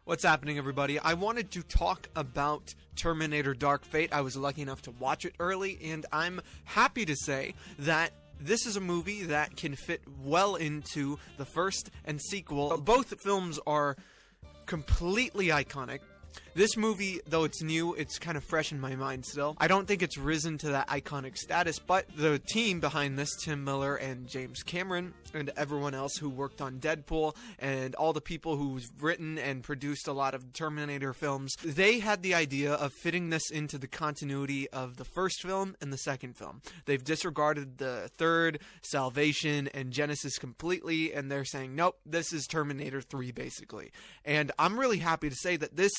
What's happening, everybody? I wanted to talk about Terminator Dark Fate. I was lucky enough to watch it early, and I'm happy to say that this is a movie that can fit well into the first and sequel. Both films are completely iconic. This movie, though it's new, it's kind of fresh in my mind still. I don't think it's risen to that iconic status, but the team behind this, Tim Miller and James Cameron, and everyone else who worked on Deadpool, and all the people who've written and produced a lot of Terminator films, they had the idea of fitting this into the continuity of the first film and the second film. They've disregarded the third, Salvation, and Genesis completely, and they're saying, nope, this is Terminator 3, basically. And I'm really happy to say that this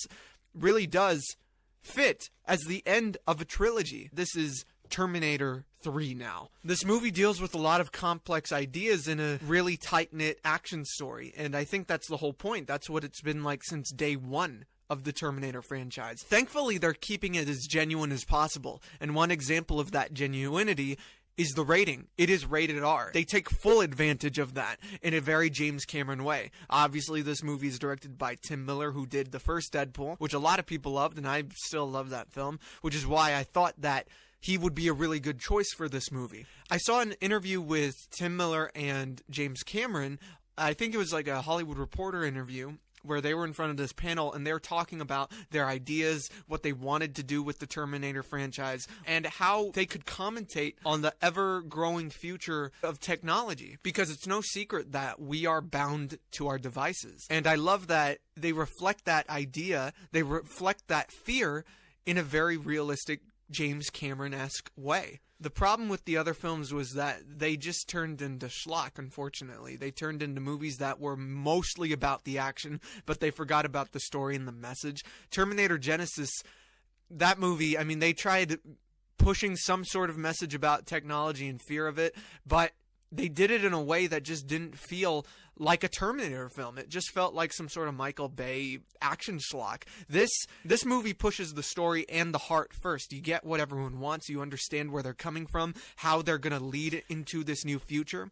really does fit as the end of a trilogy. This is Terminator 3 now. This movie deals with a lot of complex ideas in a really tight-knit action story, and I think that's the whole point. That's what it's been like since day one of the Terminator franchise. Thankfully, they're keeping it as genuine as possible, and one example of that genuinity is the rating. It is rated R. They take full advantage of that in a very James Cameron way. Obviously, this movie is directed by Tim Miller, who did the first Deadpool, which a lot of people loved, and I still love that film, which is why I thought that he would be a really good choice for this movie. I saw an interview with Tim Miller and James Cameron. I think it was like a Hollywood Reporter interview, where they were in front of this panel and they're talking about their ideas, what they wanted to do with the Terminator franchise, and how they could commentate on the ever-growing future of technology. Because it's no secret that we are bound to our devices. And I love that they reflect that idea, they reflect that fear in a very realistic James Cameron-esque way. The problem with the other films was that they just turned into schlock, unfortunately. They turned into movies that were mostly about the action, but they forgot about the story and the message. Terminator Genesis, that movie, I mean, they tried pushing some sort of message about technology and fear of it, but they did it in a way that just didn't feel like a Terminator film. It just felt like some sort of Michael Bay action schlock. This movie pushes the story and the heart first. You get what everyone wants. You understand where they're coming from, how they're going to lead into this new future.